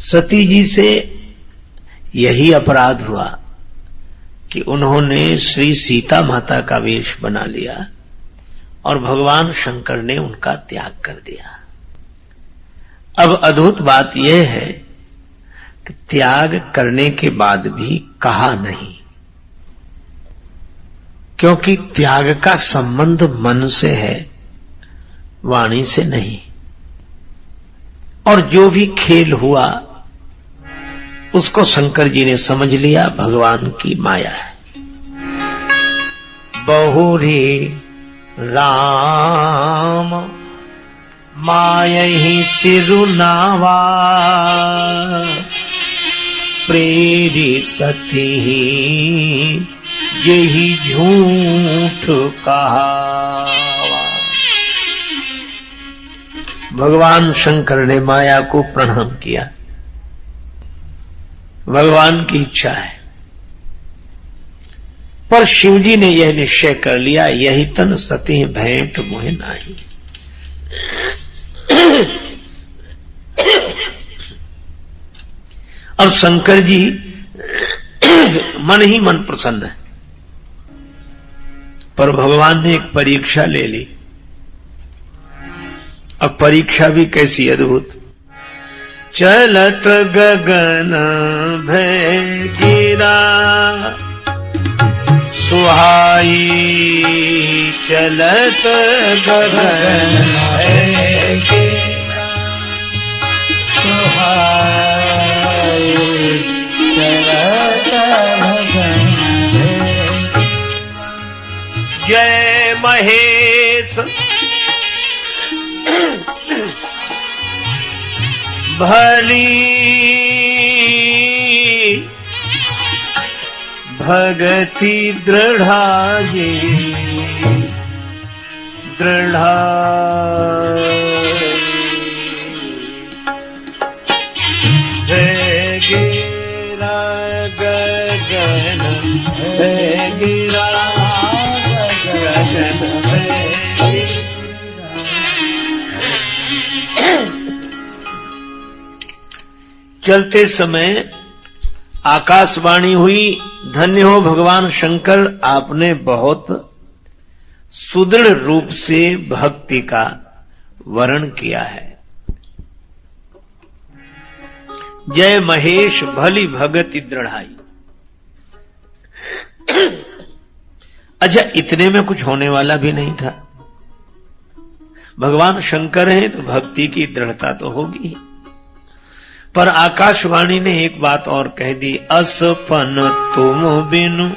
सती जी से यही अपराध हुआ कि उन्होंने श्री सीता माता का वेश बना लिया और भगवान शंकर ने उनका त्याग कर दिया। अब अद्भुत बात यह है कि त्याग करने के बाद भी कहा नहीं, क्योंकि त्याग का संबंध मन से है, वाणी से नहीं। और जो भी खेल हुआ उसको शंकर जी ने समझ लिया भगवान की माया है। बहुरी राम मायहि सिरुनावा प्रेरी सती यही झूठ कहावा। भगवान शंकर ने माया को प्रणाम किया। भगवान की इच्छा है, पर शिवजी ने यह निश्चय कर लिया यही तन सती भेंट मोह नाही। अब शंकर जी मन ही मन प्रसन्न है, पर भगवान ने एक परीक्षा ले ली। अब परीक्षा भी कैसी अद्भुत। चलत गगन भय गिरा सुहाई, चलत गगन भय गिरा सुहाई, चलत गगन भय। जय महेश भली भगति दृढ़ाये दृढ़ा। है गिरा गगन है गिरा गगन है। चलते समय आकाशवाणी हुई, धन्य हो भगवान शंकर, आपने बहुत सुदृढ़ रूप से भक्ति का वर्ण किया है। जय महेश भली भगति दृढ़ाई। अच्छा, इतने में कुछ होने वाला भी नहीं था। भगवान शंकर हैं तो भक्ति की दृढ़ता तो होगी, पर आकाशवाणी ने एक बात और कह दी। असपन तुम बिनु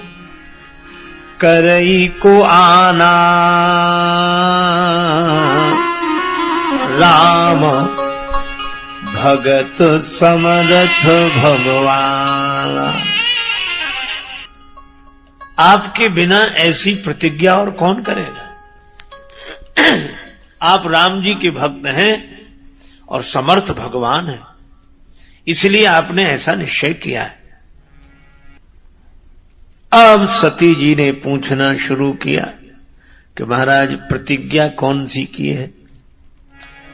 करई को आना, राम भगत समरथ भगवान। आपके बिना ऐसी प्रतिज्ञा और कौन करेगा। आप राम जी के भक्त हैं और समर्थ भगवान हैं, इसलिए आपने ऐसा निश्चय किया है। अब सती जी ने पूछना शुरू किया कि महाराज प्रतिज्ञा कौन सी की है।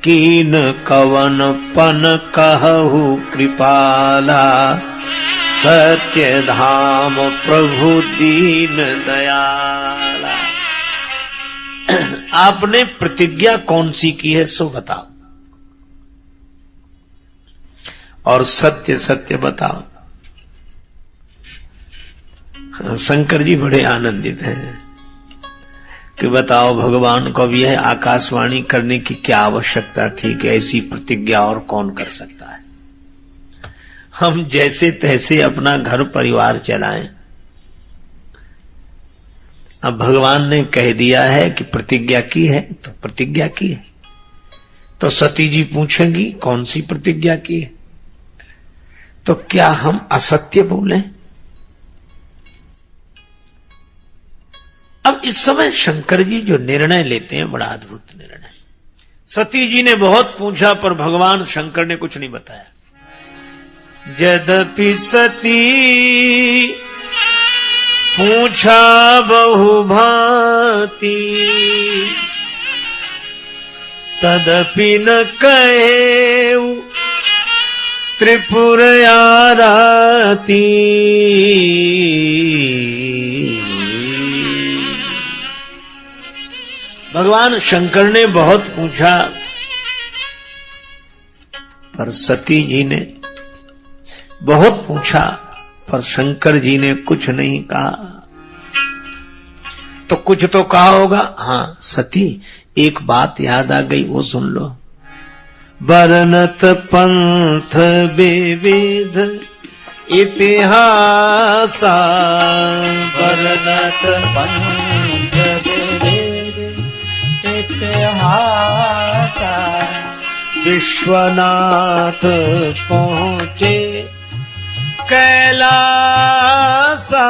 कीन कवन पन कहु कृपाला, सत्य धाम प्रभु दीन दयाला। आपने प्रतिज्ञा कौन सी की है सो बताओ, और सत्य सत्य बताओ। शंकर जी बड़े आनंदित हैं कि बताओ भगवान को अब यह आकाशवाणी करने की क्या आवश्यकता थी कि ऐसी प्रतिज्ञा और कौन कर सकता है। हम जैसे तैसे अपना घर परिवार चलाएं, अब भगवान ने कह दिया है कि प्रतिज्ञा की है तो प्रतिज्ञा की है। तो सती जी पूछेंगी कौन सी प्रतिज्ञा की है, तो क्या हम असत्य बोलें। अब इस समय शंकर जी जो निर्णय लेते हैं बड़ा अद्भुत निर्णय। सती जी ने बहुत पूछा पर भगवान शंकर ने कुछ नहीं बताया। यद्यपि सती पूछा बहु भांति, तदपि न कहे त्रिपुर आरती भगवान शंकर ने बहुत पूछा, पर सती जी ने बहुत पूछा, पर शंकर जी ने कुछ नहीं कहा। तो कुछ तो कहा होगा। हाँ सती, एक बात याद आ गई, वो सुन लो। बरनत पंथ विविध इतिहासा, बरनत पंथ विविध इतिहासा, विश्वनाथ पहुंचे कैलासा,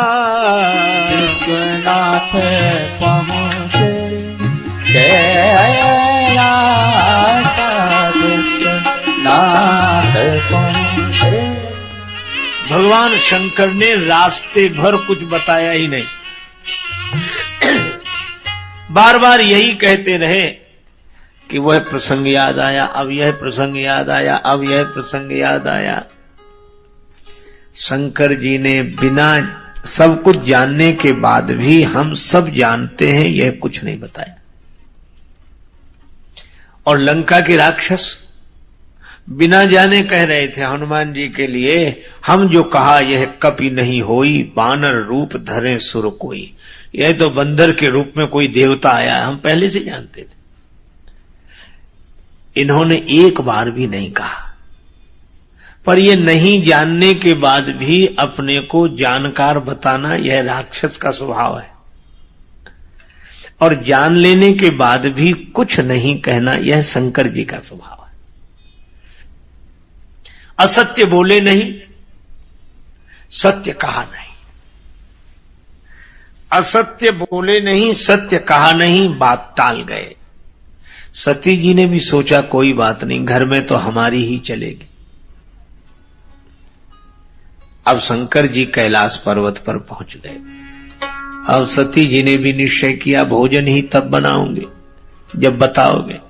विश्वनाथ पहुंचे कैलासा, विश्वनाथ पहुंचे। भगवान शंकर ने रास्ते भर कुछ बताया ही नहीं, बार बार यही कहते रहे कि वह प्रसंग याद आया, अब यह प्रसंग याद आया, अब यह प्रसंग याद आया। शंकर जी ने बिना सब कुछ जानने के बाद भी हम सब जानते हैं यह कुछ नहीं बताया। और लंका के राक्षस बिना जाने कह रहे थे हनुमान जी के लिए, हम जो कहा यह कपि नहीं होई, बानर रूप धरे सुर कोई। यह तो बंदर के रूप में कोई देवता आया, हम पहले से जानते थे। इन्होंने एक बार भी नहीं कहा, पर यह नहीं जानने के बाद भी अपने को जानकार बताना यह राक्षस का स्वभाव है, और जान लेने के बाद भी कुछ नहीं कहना यह शंकर जी का स्वभाव है। असत्य बोले नहीं, सत्य कहा नहीं, असत्य बोले नहीं, सत्य कहा नहीं, बात टाल गए। सती जी ने भी सोचा कोई बात नहीं, घर में तो हमारी ही चलेगी। अब शंकर जी कैलाश पर्वत पर पहुंच गए। अब सती जी ने भी निश्चय किया भोजन ही तब बनाऊंगे जब बताओगे।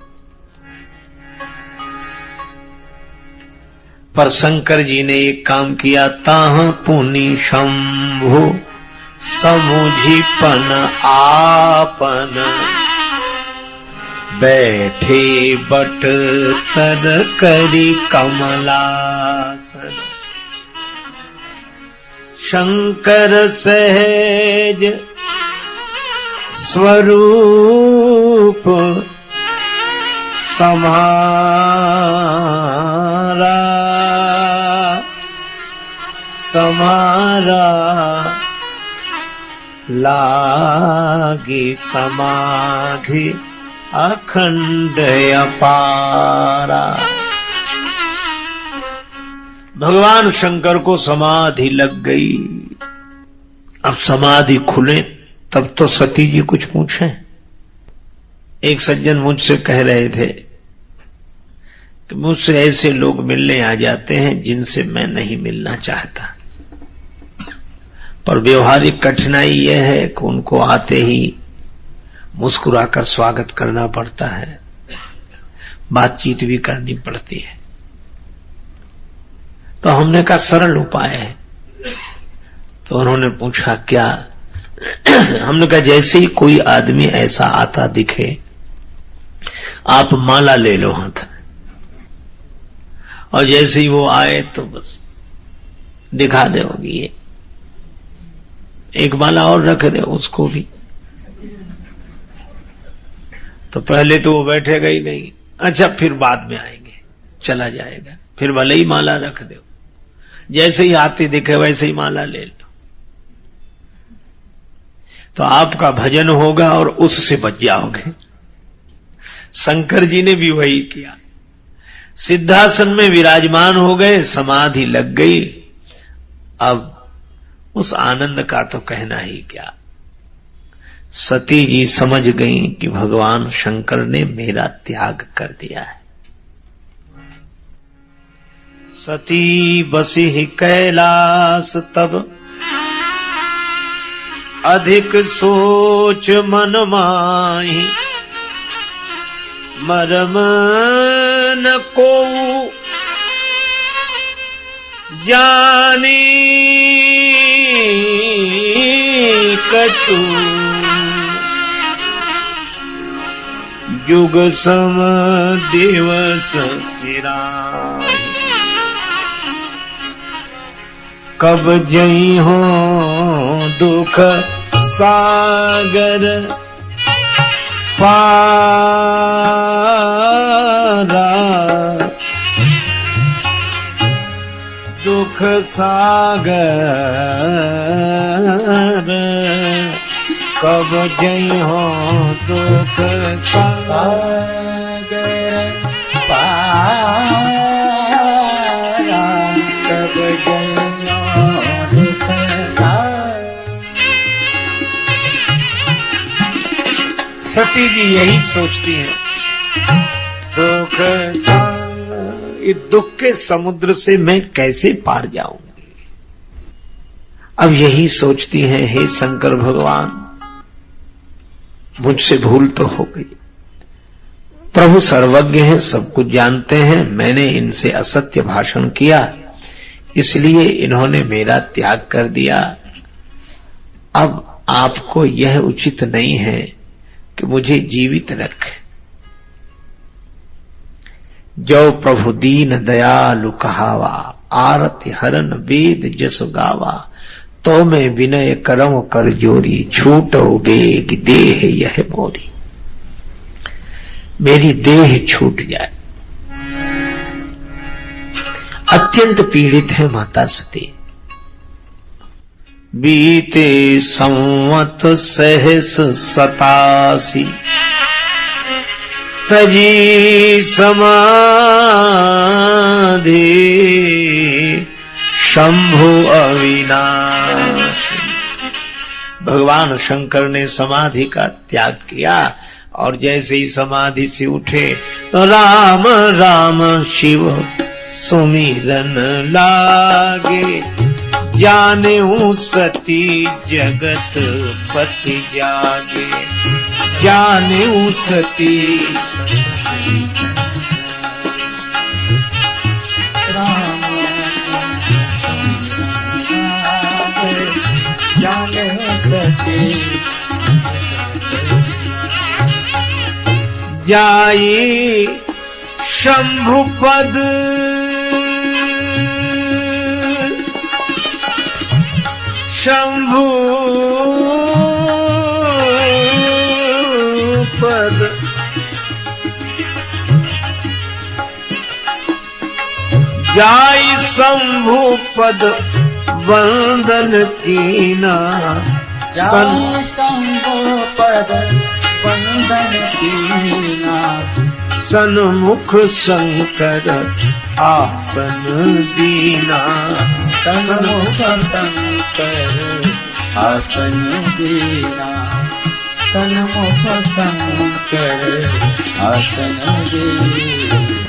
पर शंकर जी ने एक काम किया, ताह पुनि शंभु समुझिपन आपन, बैठे बट तर करी कमलासन, शंकर सहज स्वरूप समारा, समारा लागी समाधि अखंड अपारा। भगवान शंकर को समाधि लग गई। अब समाधि खुले तब तो सती जी कुछ पूछे। एक सज्जन मुझसे कह रहे थे कि मुझसे ऐसे लोग मिलने आ जाते हैं जिनसे मैं नहीं मिलना चाहता, पर व्यवहारिक कठिनाई यह है कि उनको आते ही मुस्कुराकर स्वागत करना पड़ता है, बातचीत भी करनी पड़ती है। तो हमने कहा सरल उपाय है। तो उन्होंने पूछा क्या? हमने कहा जैसे ही कोई आदमी ऐसा आता दिखे, आप माला ले लो हाथ में, और जैसे ही वो आए तो बस दिखा दोगी, ये एक माला और रख दे उसको भी। तो पहले तो वो बैठेगा ही नहीं, अच्छा फिर बाद में आएंगे, चला जाएगा, फिर भले ही माला रख दो, जैसे ही आते दिखे वैसे ही माला ले लो, तो आपका भजन होगा और उससे बच जाओगे। शंकर जी ने भी वही किया, सिद्धासन में विराजमान हो गए, समाधि लग गई। अब उस आनंद का तो कहना ही क्या। सती जी समझ गईं कि भगवान शंकर ने मेरा त्याग कर दिया है। सती बसी कैलास तब, अधिक सोच मन माही, मरम न को जानी कछु जुग सम दिवस सिराय कब जई हो दुख सागर पारा दुख सागर कब जई हो दुख सागर पारा कब जई हो दुख सागर। सती जी यही सोचती है दुख इस दुख के समुद्र से मैं कैसे पार जाऊंगी। अब यही सोचती हैं हे शंकर भगवान मुझसे भूल तो हो गई। प्रभु सर्वज्ञ हैं, सब कुछ जानते हैं। मैंने इनसे असत्य भाषण किया इसलिए इन्होंने मेरा त्याग कर दिया। अब आपको यह उचित नहीं है कि मुझे जीवित रखें। जो प्रभु दीन दयालु कहावा आरति हरन वेद जस गावा तो मैं विनय करम कर जोरी छूटो बेग देह यह मोरी। मेरी देह छूट जाए। अत्यंत पीड़ित है माता सती। बीते संवत सहस 87 तजी समाधि शंभु अविनाशी। भगवान शंकर ने समाधि का त्याग किया और जैसे ही समाधि से उठे तो राम राम शिव सुमिरन लागे। जाने सती जगत पति जागे। जाने सती जाने सती जाई शंभु पद शंभु पद जाई शंभु पद वंदन कीना। जाई शंभु पद वंदन कीना। सन्मुख शंकर आसन दीना। सन्मुख शंकर आसन दीना। सन्मुख शंकर आसन दीना।